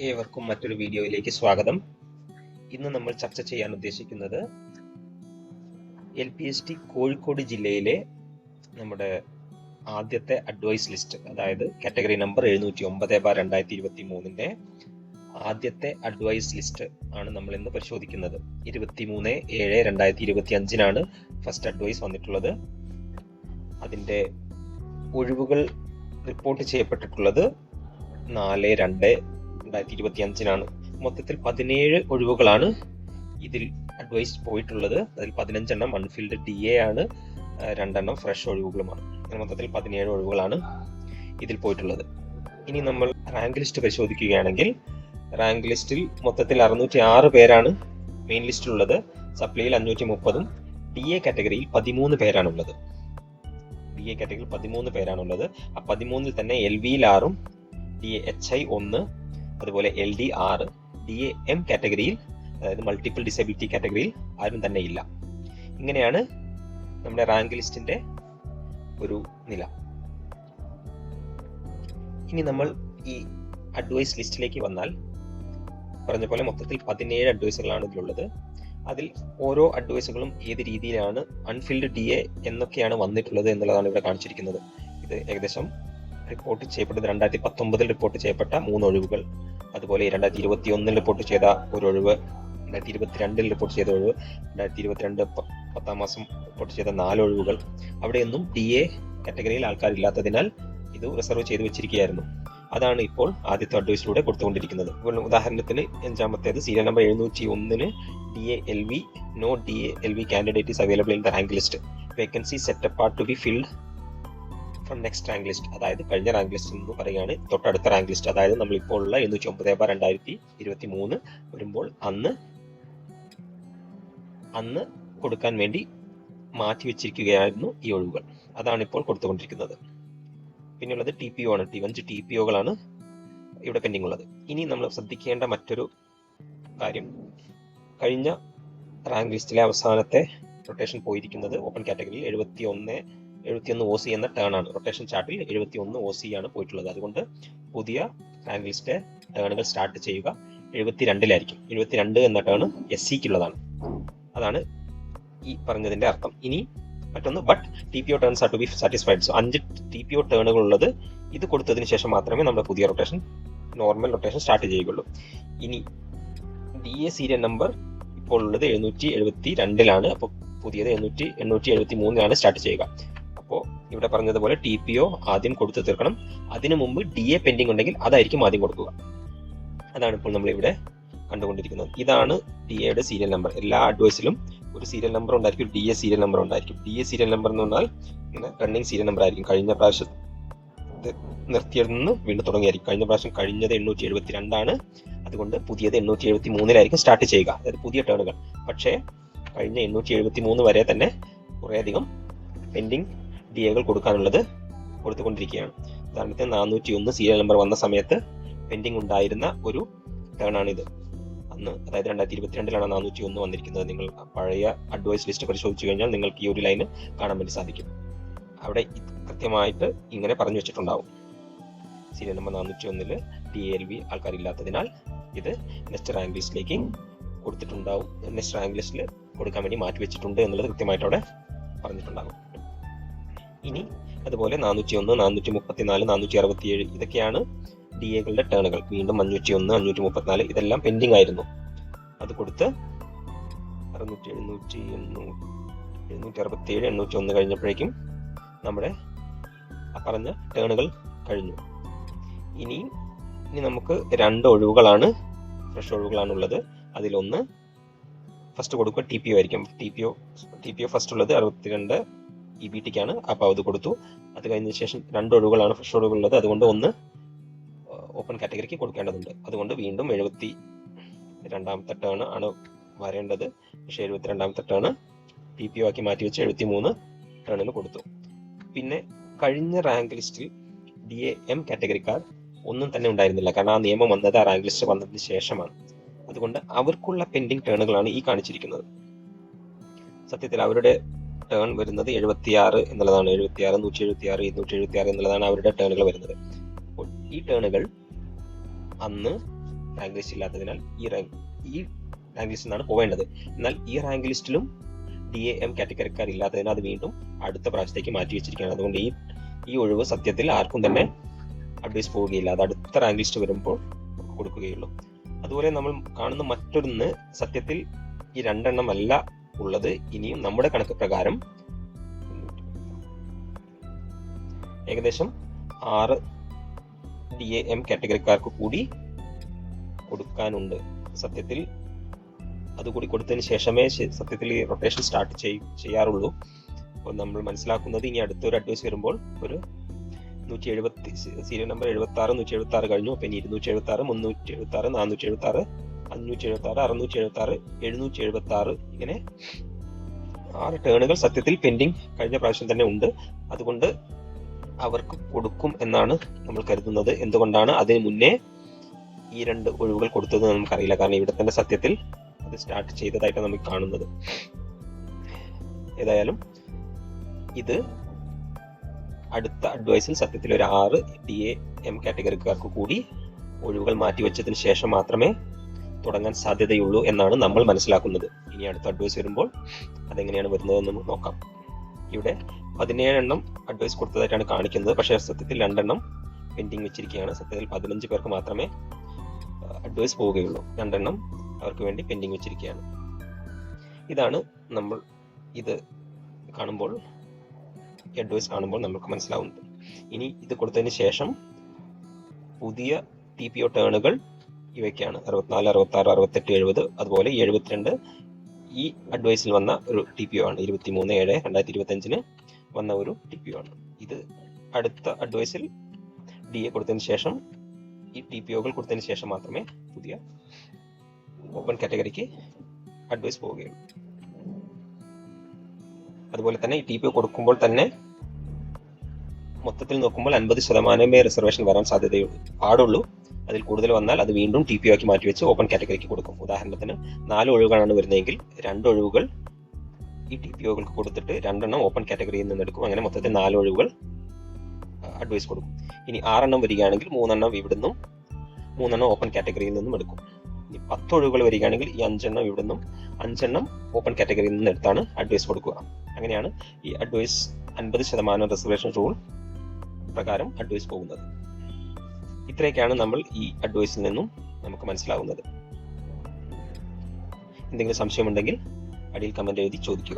ഏവർക്കും മറ്റൊരു വീഡിയോയിലേക്ക് സ്വാഗതം. ഇന്ന് നമ്മൾ ചർച്ച ചെയ്യാൻ ഉദ്ദേശിക്കുന്നത് LPST കോഴിക്കോട് ജില്ലയിലെ നമ്മുടെ ആദ്യത്തെ അഡ്വൈസ് ലിസ്റ്റ്, അതായത് കാറ്റഗറി നമ്പർ 709/2023 ആദ്യത്തെ അഡ്വൈസ് ലിസ്റ്റ് ആണ് നമ്മൾ ഇന്ന് പരിശോധിക്കുന്നത്. 23/7/2025 ഫസ്റ്റ് അഡ്വൈസ് വന്നിട്ടുള്ളത്. അതിൻ്റെ ഒഴിവുകൾ റിപ്പോർട്ട് ചെയ്യപ്പെട്ടിട്ടുള്ളത് 4/2/2025 മൊത്തത്തിൽ 17 ഒഴിവുകളാണ് ഇതിൽ അഡ്വൈസ് പോയിട്ടുള്ളത്. അതിൽ 15 അൺഫിൽഡ് DA ആണ്, 2 ഫ്രഷ് ഒഴിവുകളുമാണ്. മൊത്തത്തിൽ 17 ഒഴിവുകളാണ് ഇതിൽ പോയിട്ടുള്ളത്. ഇനി നമ്മൾ റാങ്ക് ലിസ്റ്റ് പരിശോധിക്കുകയാണെങ്കിൽ റാങ്ക് ലിസ്റ്റിൽ മൊത്തത്തിൽ 606 പേരാണ് മെയിൻ ലിസ്റ്റിലുള്ളത്. സപ്ലിയിൽ 530, DA കാറ്റഗറിയിൽ 13 പേരാണുള്ളത്. DA കാറ്റഗറിയിൽ 13 പേരാണുള്ളത്. ആ 13 തന്നെ LV-യിൽ 6, DA-HI 1, അതുപോലെ LD 6, DA-M കാറ്റഗറിയിൽ, അതായത് മൾട്ടിപ്പിൾ ഡിസബിലിറ്റി കാറ്റഗറിയിൽ ആരും തന്നെ ഇല്ല. ഇങ്ങനെയാണ് നമ്മുടെ റാങ്ക് ലിസ്റ്റിന്റെ ഒരു നില. ഇനി നമ്മൾ ഈ അഡ്വൈസ് ലിസ്റ്റിലേക്ക് വന്നാൽ പറഞ്ഞ പോലെ മൊത്തത്തിൽ 17 അഡ്വൈസുകളാണ് ഇതിലുള്ളത്. അതിൽ ഓരോ അഡ്വൈസുകളും ഏത് രീതിയിലാണ് അൺഫിൽഡ് DA എന്നൊക്കെയാണ് വന്നിട്ടുള്ളത് എന്നുള്ളതാണ് ഇവിടെ കാണിച്ചിരിക്കുന്നത്. ഇത് ഏകദേശം റിപ്പോർട്ട് ചെയ്യപ്പെട്ടത് 2019 റിപ്പോർട്ട് ചെയ്യപ്പെട്ട 3 ഒഴിവുകൾ, അതുപോലെ 2021 റിപ്പോർട്ട് ചെയ്ത ഒരു ഒഴിവ്, 2022 റിപ്പോർട്ട് ചെയ്ത ഒഴിവ്, 2022 10 മാസം റിപ്പോർട്ട് ചെയ്ത 4 ഒഴിവുകൾ. അവിടെയൊന്നും DA കാറ്റഗറിയിൽ ആൾക്കാരില്ലാത്തതിനാൽ ഇത് റിസർവ് ചെയ്ത് വെച്ചിരിക്കുകയായിരുന്നു. അതാണ് ഇപ്പോൾ ആദ്യത്തെ അഡ്വൈസിലൂടെ കൊടുത്തുകൊണ്ടിരിക്കുന്നത്. ഉദാഹരണത്തിന് 5-ാമത്തേത് serial number 701 DA-LV, no DA-LV candidate is available in the rank list. Vacancy set apart to be filled from next rank list. അതായത് കഴിഞ്ഞ റാങ്ക് ലിസ്റ്റ് എന്ന് പറയുകയാണ് തൊട്ടടുത്ത റാങ്ക് ലിസ്റ്റ്. അതായത് നമ്മളിപ്പോൾ ഉള്ള 709/2023 വരുമ്പോൾ അന്ന് കൊടുക്കാൻ വേണ്ടി മാറ്റി വെച്ചിരിക്കുകയായിരുന്നു ഈ ഒഴിവുകൾ. അതാണ് ഇപ്പോൾ കൊടുത്തുകൊണ്ടിരിക്കുന്നത്. പിന്നെയുള്ളത് TPO ആണ്. 5 TPOകളാണ് ഇവിടെ പെൻഡിംഗ് ഉള്ളത്. ഇനി നമ്മൾ ശ്രദ്ധിക്കേണ്ട മറ്റൊരു കാര്യം, കഴിഞ്ഞ റാങ്ക് ലിസ്റ്റിലെ അവസാനത്തെ റൊട്ടേഷൻ പോയിരിക്കുന്നത് ഓപ്പൺ കാറ്റഗറിയിൽ 71 OC എന്ന ടേൺ ആണ്. റൊട്ടേഷൻ ചാർട്ടിൽ 71 OC ആണ് പോയിട്ടുള്ളത്. അതുകൊണ്ട് പുതിയ റാങ്ക് ലിസ്റ്റ് ടേണുകൾ സ്റ്റാർട്ട് ചെയ്യുക 72-ലായിരിക്കും. 72 എന്ന ടേൺ SC-ക്കുള്ളതാണ്. അതാണ് ഈ പറഞ്ഞതിന്റെ അർത്ഥം. ഇനി മറ്റൊന്ന്, but TPO turns are to be satisfied. So 5 TPO ടേണുകൾ ഉള്ളത് ഇത് കൊടുത്തതിന് ശേഷം മാത്രമേ നമ്മുടെ പുതിയ റൊട്ടേഷൻ, നോർമൽ റൊട്ടേഷൻ സ്റ്റാർട്ട് ചെയ്യുകയുള്ളൂ. ഇനി DA സീരിയൽ നമ്പർ ഇപ്പോൾ ഉള്ളത് 772-ലാണ്. അപ്പോൾ പുതിയത് 873-ലാണ് സ്റ്റാർട്ട് ചെയ്യുക. അപ്പോൾ ഇവിടെ പറഞ്ഞതുപോലെ TPO ആദ്യം കൊടുത്തു തീർക്കണം. അതിനു മുമ്പ് DA പെൻഡിങ് ഉണ്ടെങ്കിൽ അതായിരിക്കും ആദ്യം കൊടുക്കുക. അതാണ് ഇപ്പോൾ നമ്മൾ ഇവിടെ കണ്ടുകൊണ്ടിരിക്കുന്നത്. ഇതാണ് DAയുടെ സീരിയൽ നമ്പർ. എല്ലാ അഡ്വൈസിലും ഒരു സീരിയൽ നമ്പർ ഉണ്ടായിരിക്കും, DA സീരിയൽ നമ്പർ ഉണ്ടായിരിക്കും. DA സീരിയൽ നമ്പർ എന്ന് പറഞ്ഞാൽ ഇങ്ങനെ റണ്ണിങ് സീരിയൽ നമ്പർ ആയിരിക്കും. കഴിഞ്ഞ പ്രാവശ്യം നിർത്തിയതിൽ നിന്ന് വീണ്ടും തുടങ്ങിയായിരിക്കും. കഴിഞ്ഞ പ്രാവശ്യം കഴിഞ്ഞത് 872 അതുകൊണ്ട് പുതിയത് 873-ലായിരിക്കും സ്റ്റാർട്ട് ചെയ്യുക, അതായത് പുതിയ ടേണുകൾ. പക്ഷേ കഴിഞ്ഞ 873 വരെ തന്നെ കുറേയധികം പെൻഡിങ് DAകൾ കൊടുക്കാനുള്ളത് കൊടുത്തുകൊണ്ടിരിക്കുകയാണ്. ഉദാഹരണത്തിന് 401 സീരിയൽ നമ്പർ വന്ന സമയത്ത് പെൻഡിങ് ഉണ്ടായിരുന്ന ഒരു ടേണാണിത്. അന്ന്, അതായത് 2022-ലാണ് 401 വന്നിരിക്കുന്നത്. നിങ്ങൾ പഴയ അഡ്വൈസ് ലിസ്റ്റ് പരിശോധിച്ചു കഴിഞ്ഞാൽ നിങ്ങൾക്ക് ഈ ഒരു ലൈന് കാണാൻ വേണ്ടി സാധിക്കും. അവിടെ കൃത്യമായിട്ട് ഇങ്ങനെ പറഞ്ഞു വെച്ചിട്ടുണ്ടാവും. സീരിയൽ നമ്പർ 401-ൽ DA-LV ആൾക്കാരില്ലാത്തതിനാൽ ഇത് നെക്സ്റ്റ് റാങ്ക് ലിസ്റ്റിലേക്ക് കൊടുത്തിട്ടുണ്ടാവും. നെക്സ്റ്റ് റാങ്ക് ലിസ്റ്റിൽ കൊടുക്കാൻ വേണ്ടി മാറ്റി വെച്ചിട്ടുണ്ട് എന്നുള്ളത് കൃത്യമായിട്ട് അവിടെ പറഞ്ഞിട്ടുണ്ടാകും. ഇനി അതുപോലെ 401, 434, 467 ഇതൊക്കെയാണ് DAകളുടെ ടേണുകൾ. വീണ്ടും 501, 534 ഇതെല്ലാം പെൻഡിങ് ആയിരുന്നു. അത് കൊടുത്ത് 767, 801 കഴിഞ്ഞപ്പോഴേക്കും നമ്മുടെ പറഞ്ഞ ടേണുകൾ കഴിഞ്ഞു. ഇനി നമുക്ക് 2 ഒഴിവുകളാണ്, ഫ്രഷ് ഒഴിവുകളാണ് ഉള്ളത്. അതിലൊന്ന് ഫസ്റ്റ് കൊടുക്കുക TPO ആയിരിക്കും. TPO ഫസ്റ്റ് ഉള്ളത് 62 EBT-ക്കാണ്. അപ്പോൾ അത് കൊടുത്തു. അത് കഴിഞ്ഞ ശേഷം 2 ഒഴിവുകളാണ് ഫ്രഷ് ഒഴിവുകളുള്ളത്. അതുകൊണ്ട് ഒന്ന് ഓപ്പൺ കാറ്റഗറിക്ക് കൊടുക്കേണ്ടതുണ്ട്. അതുകൊണ്ട് വീണ്ടും 72-ാമത്തെ ടേൺ ആണ് വരേണ്ടത്. പക്ഷേ 72-ാമത്തെ ടേൺ TPO ആക്കി മാറ്റി വെച്ച് 73 ടേണിന് കൊടുത്തു. പിന്നെ കഴിഞ്ഞ റാങ്ക് ലിസ്റ്റിൽ DA-M കാറ്റഗറിക്കാർ ഒന്നും തന്നെ ഉണ്ടായിരുന്നില്ല. കാരണം ആ നിയമം വന്നത് ആ റാങ്ക് ലിസ്റ്റ് വന്നതിന് ശേഷമാണ്. അതുകൊണ്ട് അവർക്കുള്ള പെൻഡിങ് ടേണുകളാണ് ഈ കാണിച്ചിരിക്കുന്നത്. സത്യത്തിൽ അവരുടെ ടേൺ വരുന്നത് 76 എന്നുള്ളതാണ്. 76, 176, 276 എന്നുള്ളതാണ് അവരുടെ ടേണുകൾ വരുന്നത്. അപ്പോൾ ഈ ടേണുകൾ അന്ന് റാങ്ക് ലിസ്റ്റ് ഇല്ലാത്തതിനാൽ ഈ റാങ്ക് ലിസ്റ്റിൽ നിന്നാണ് പോവേണ്ടത്. എന്നാൽ ഈ റാങ്ക് ലിസ്റ്റിലും DAM കാറ്റഗറിക്കാർ ഇല്ലാത്തതിനാൽ അത് വീണ്ടും അടുത്ത പ്രാവശ്യത്തേക്ക് മാറ്റി വെച്ചിരിക്കുകയാണ്. അതുകൊണ്ട് ഈ ഒഴിവ് സത്യത്തിൽ ആർക്കും തന്നെ അഡ്വൈസ് പോവുകയില്ല. അത് അടുത്ത റാങ്ക് ലിസ്റ്റ് വരുമ്പോൾ കൊടുക്കുകയുള്ളൂ. അതുപോലെ നമ്മൾ കാണുന്ന മറ്റൊന്ന് സത്യത്തിൽ ഈ 2 എണ്ണം അല്ല ഉള്ളത്. ഇനിയും നമ്മുടെ കണക്ക് പ്രകാരം ഏകദേശം 6 DAM കാറ്റഗറിക്കാർക്ക് കൂടി കൊടുക്കാനുണ്ട്. സത്യത്തിൽ അതുകൂടി കൊടുത്തതിന് ശേഷമേ സത്യത്തിൽ ഈ റൊട്ടേഷൻ സ്റ്റാർട്ട് ചെയ്യാറുള്ളൂ. അപ്പോൾ നമ്മൾ മനസ്സിലാക്കുന്നത് ഇനി അടുത്തൊരു അഡ്വൈസ് വരുമ്പോൾ ഒരു 170 സീരിയൽ നമ്പർ 76 176 കഴിഞ്ഞു. അപ്പോൾ ഇനി 276 376 476 576 676 776 ഇങ്ങനെ 6 ടേണുകൾ സത്യത്തിൽ പെൻഡിങ് കഴിഞ്ഞ പ്രാവശ്യം തന്നെ ഉണ്ട്. അതുകൊണ്ട് അവർക്ക് കൊടുക്കും എന്നാണ് നമ്മൾ കരുതുന്നത്. എന്തുകൊണ്ടാണ് അതിന് മുന്നേ ഈ 2 ഒഴിവുകൾ കൊടുത്തത് നമുക്കറിയില്ല. കാരണം ഇവിടെ തന്നെ സത്യത്തിൽ അത് സ്റ്റാർട്ട് ചെയ്തതായിട്ടാണ് നമുക്ക് കാണുന്നത്. ഏതായാലും ഇത് അടുത്ത അഡ്വൈസിൽ സത്യത്തിൽ ഒരു 6 DAM കാറ്റഗറിക്കാർക്ക് കൂടി ഒഴിവുകൾ മാറ്റിവെച്ചതിന് ശേഷം മാത്രമേ തുടങ്ങാൻ സാധ്യതയുള്ളൂ എന്നാണ് നമ്മൾ മനസ്സിലാക്കുന്നത്. ഇനി അടുത്ത അഡ്വൈസ് വരുമ്പോൾ അതെങ്ങനെയാണ് വരുന്നതെന്ന് നമുക്ക് നോക്കാം. ഇവിടെ 17 എണ്ണം അഡ്വൈസ് കൊടുത്തതായിട്ടാണ് കാണിക്കുന്നത്. പക്ഷേ സത്യത്തിൽ 2 എണ്ണം പെൻഡിങ് വെച്ചിരിക്കുകയാണ്. സത്യത്തിൽ 15 പേർക്ക് മാത്രമേ അഡ്വൈസ് പോവുകയുള്ളൂ. 2 എണ്ണം അവർക്ക് വേണ്ടി പെൻഡിങ് വെച്ചിരിക്കുകയാണ്. ഇതാണ് നമ്മൾ ഇത് കാണുമ്പോൾ അഡ്വൈസ് കാണുമ്പോൾ നമുക്ക് മനസ്സിലാവുന്നത്. ഇനി ഇത് കൊടുത്തതിന് ശേഷം പുതിയ TPO ടേണുകൾ ഇവയ്ക്കാണ് 64 66 68 70 അതുപോലെ 72 ഈ അഡ്വൈസിൽ വന്ന ഒരു TPO ആണ്. 23/7/2025 വന്ന ഒരു TPO ആണ്. ഇത് അടുത്ത അഡ്വൈസിൽ DA കൊടുത്തതിന് ശേഷം ഈ TPOകൾ കൊടുത്തതിന് ശേഷം മാത്രമേ പുതിയ ഓപ്പൺ കാറ്റഗറിക്ക് അഡ്വൈസ് പോവുകയുള്ളൂ. അതുപോലെ തന്നെ ഈ TPO കൊടുക്കുമ്പോൾ തന്നെ മൊത്തത്തിൽ നോക്കുമ്പോൾ 50% റിസർവേഷൻ വരാൻ പാടുള്ളൂ. അതിൽ കൂടുതൽ വന്നാൽ അത് വീണ്ടും TPO ആക്കി മാറ്റിവെച്ച് ഓപ്പൺ കാറ്റഗറിക്ക് കൊടുക്കും. ഉദാഹരണത്തിന് 4 ഒഴിവുകളാണ് വരുന്നതെങ്കിൽ 2 ഒഴിവുകൾ ഈ TPOകൾക്ക് കൊടുത്തിട്ട് 2 എണ്ണം ഓപ്പൺ കാറ്റഗറിയിൽ നിന്ന് എടുക്കും. അങ്ങനെ മൊത്തത്തിൽ 4 ഒഴിവുകൾ അഡ്വൈസ് കൊടുക്കും. ഇനി 6 എണ്ണം വരികയാണെങ്കിൽ 3 എണ്ണം ഇവിടുന്നും 3 എണ്ണം ഓപ്പൺ കാറ്റഗറിയിൽ നിന്നും എടുക്കും. ഇനി 10 ഒഴിവുകൾ വരികയാണെങ്കിൽ ഈ 5 എണ്ണം ഇവിടുന്നും 5 എണ്ണം ഓപ്പൺ കാറ്റഗറിയിൽ നിന്ന് എടുത്താണ് അഡ്വൈസ് കൊടുക്കുക. അങ്ങനെയാണ് ഈ അഡ്വൈസ് 50% റിസർവേഷൻ റൂൾ പ്രകാരം അഡ്വൈസ് പോകുന്നത്. ഇത്രയൊക്കെയാണ് നമ്മൾ ഈ അഡ്വൈസിൽ നിന്നും നമുക്ക് മനസ്സിലാവുന്നത്. എന്തെങ്കിലും സംശയമുണ്ടെങ്കിൽ അടിയിൽ കമന്റ് എഴുതി ചോദിക്കുക.